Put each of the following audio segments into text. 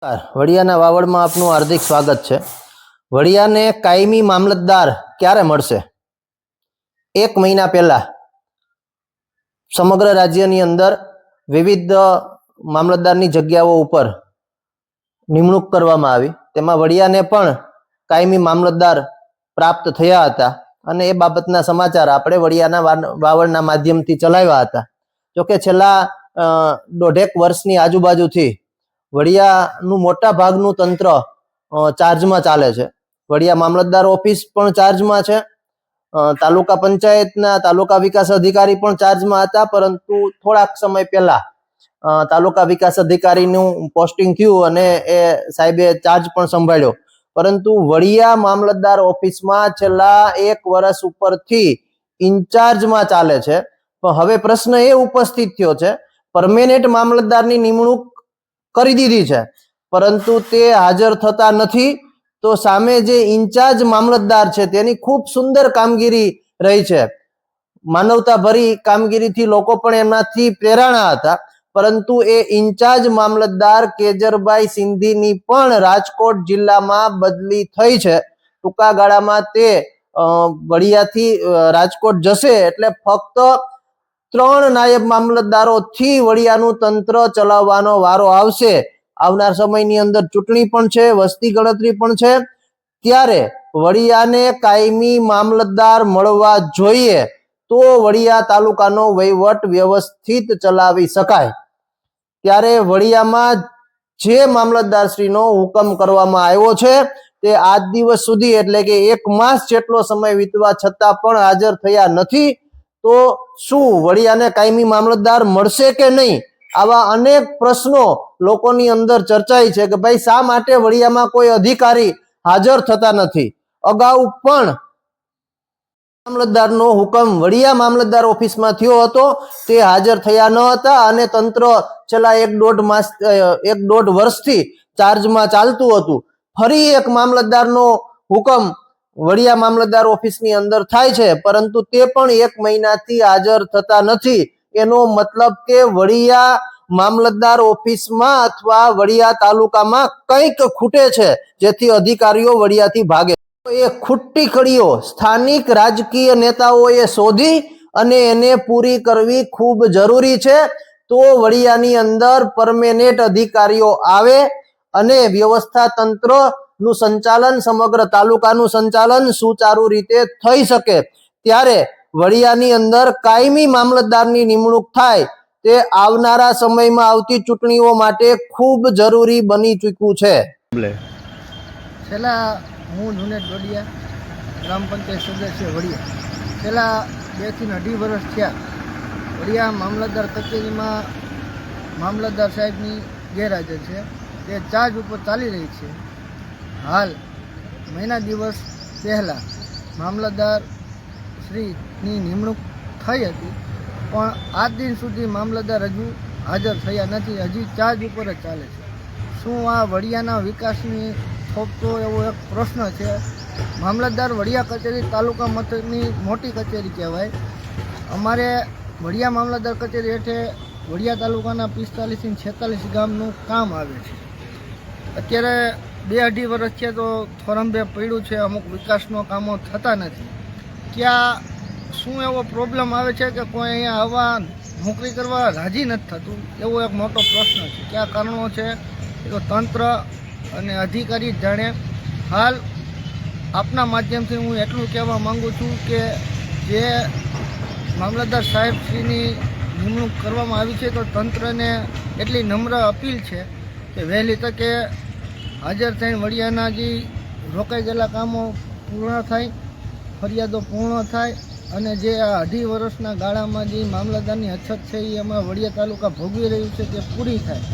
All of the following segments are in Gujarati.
વડિયાના વાવડમાં આપનું હાર્દિક સ્વાગત છે। વડિયાને કાયમી મામલતદાર ક્યારે મળશે? 1 મહિના પહેલા સમગ્ર રાજ્યની અંદર વિવિધ મામલતદારની જગ્યાઓ ઉપર નિમણૂક કરવામાં આવી, તેમાં વડિયાને પણ કાયમી મામલતદાર પ્રાપ્ત થયા હતા અને એ બાબતના સમાચાર આપણે વડિયાના વાવડના માધ્યમથી ચલાવ્યા હતા। જોકે છેલ્લા 1.5 વર્ષની આજુબાજુથી વડિયાનું મોટા ભાગનું તંત્ર ચાર્જમાં ચાલે છે। વડિયા મામલતદાર ઓફિસ પણ ચાર્જમાં છે, તાલુકા પંચાયતના તાલુકા વિકાસ અધિકારી પણ ચાર્જમાં હતા, પરંતુ થોડાક સમય પહેલા તાલુકા વિકાસ અધિકારીનું પોસ્ટિંગ થયું અને એ સાહેબે ચાર્જ પણ સંભાળ્યો, પરંતુ વડિયા મામલતદાર ઓફિસમાં છેલ્લા 1 વર્ષ ઉપરથી ઇન્ચાર્જમાં ચાલે છે। પણ હવે પ્રશ્ન એ ઉપસ્થિત થયો છે, પરમેનન્ટ મામલતદારની નિમણૂક કરી દીધી છે પરંતુ તે હાજર થતા નથી, તો સામે જે ઇન્ચાર્જ મામલતદાર છે તેની ખૂબ સુંદર કામગીરી રહી છે, માનવતાભરી કામગીરીથી લોકો પણ એમનાથી પ્રેરણા હતા, પરંતુ એ ઇન્ચાર્જ મામલતદાર કેજરભાઈ સિંધીની પણ રાજકોટ જિલ્લામાં બદલી થઈ છે। ટૂંકા ગાળામાં તે વડિયાથી રાજકોટ જશે એટલે ફક્ત 3 નાયબ મામલતદારોથી વડિયાનું તંત્ર ચલાવવાનો વારો આવશે। આવનાર સમયની અંદર ચૂંટણી પણ છે, વસ્તી ગણતરી પણ છે, ત્યારે વડિયાને કાયમી મામલતદાર મળવા જોઈએ તો વડિયા તાલુકાનો વહીવટ વ્યવસ્થિત ચલાવી શકાય। ત્યારે વડિયામાં જે મામલતદારશ્રીનો હુકમ કરવામાં આવ્યો છે તે આજ દિવસ સુધી એટલે કે 1 માસ જેટલો સમય વીતવા છતાં પણ હાજર થયા નથી, તો શું વડિયાને કાયમી મામલતદાર મળશે કે નહીં? આવા અનેક પ્રશ્નો લોકોની અંદર ચર્ચાય છે કે ભાઈ શા માટે વડિયામાં કોઈ અધિકારી હાજર થતા નથી। અગાઉ પણ મામલતદારનો હુકમ વડિયા મામલતદાર ઓફિસમાં થયો હતો, તે હાજર થયા ન હતા અને તંત્ર છેલ્લા 1.5 વર્ષથી ચાર્જમાં ચાલતું હતું। ફરી એક મામલતદારનો હુકમ વડિયા મામલતદાર ઓફિસની અંદર થાય છે, પરંતુ તે પણ 1 મહિનાથી હાજર થતા નથી। એનો મતલબ કે વડિયા મામલતદાર ઓફિસમાં અથવા વડિયા તાલુકામાં કંઈક ખૂટે છે, જેથી અધિકારીઓ વડિયાથી ભાગે। એ ખૂટતી કડીઓ સ્થાનિક રાજકીય નેતાઓએ શોધી અને એને પૂરી કરવી ખૂબ જરૂરી છે, તો વડિયાની અંદર પરમેનન્ટ અધિકારીઓ આવે અને વ્યવસ્થા તંત્રનું સંચાલન, સમગ્ર તાલુકાનું સંચાલન સુચારુ રીતે થઈ શકે। ત્યારે વડિયાની અંદર કાયમી મામલતદારની નિમણૂક થાય તે આવનારા સમયમાં આવતી ચૂંટણીઓ માટે ખૂબ જરૂરી બની ચૂક્યું છે। છેલ્લા હું જુનેદ વડિયા, ગ્રામ પંચાયત સદસ્ય વડિયા, છેલ્લા 2 થી 2.5 વર્ષ થયા વડિયા મામલતદાર કચેરીમાં મામલતદાર સાહેબની ગેરહાજર છે, તે ચાર્જ ઉપર ચાલી રહી છે। હાલ મહિના દિવસ પહેલાં મામલતદાર શ્રીની નિમણૂક થઈ હતી, પણ આજ દિન સુધી મામલતદાર હજુ હાજર થયા નથી, હજી ચાર્જ ઉપર જ ચાલે છે। શું આ વડિયાના વિકાસની થોપતો એવો એક પ્રશ્ન છે। મામલતદાર વડિયા કચેરી તાલુકા મથકની મોટી કચેરી કહેવાય। અમારે વડિયા મામલતદાર કચેરી હેઠે વડિયા તાલુકાના 45 થી 46 ગામનું કામ આવે છે। અત્યારે 2-2.5 વર્ષ છે તો થોરંભે પડ્યું છે, અમુક વિકાસનો કામો થતા નથી। ક્યાં શું એવો પ્રોબ્લેમ આવે છે કે કોઈ અહીંયા આવવા નોકરી કરવા રાજી નથી થતું, એવો એક મોટો પ્રશ્ન છે। ક્યાં કારણો છે એ તો તંત્ર અને અધિકારી જાણે। હાલ આપના માધ્યમથી હું એટલું કહેવા માગું છું કે જે મામલતદાર સાહેબશ્રીની નિમણૂક કરવામાં આવી છે, તો તંત્રને એટલી નમ્ર અપીલ છે કે વહેલી તકે હાજર થઈને વડિયાના જે રોકાઈ ગયેલા કામો પૂર્ણ થાય, ફરિયાદો પૂર્ણ થાય અને જે આ 2.5 વર્ષના ગાળામાં જે મામલતદારની અછત છે એ અમારા વડિયા તાલુકા ભોગવી રહ્યું છે તે પૂરી થાય।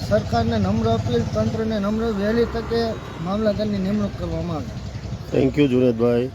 સરકારને નમ્ર અપીલ, તંત્રને નમ્ર, વહેલી તકે મામલતદારની નિમણૂક કરવામાં આવે। Thank you Junedbhai.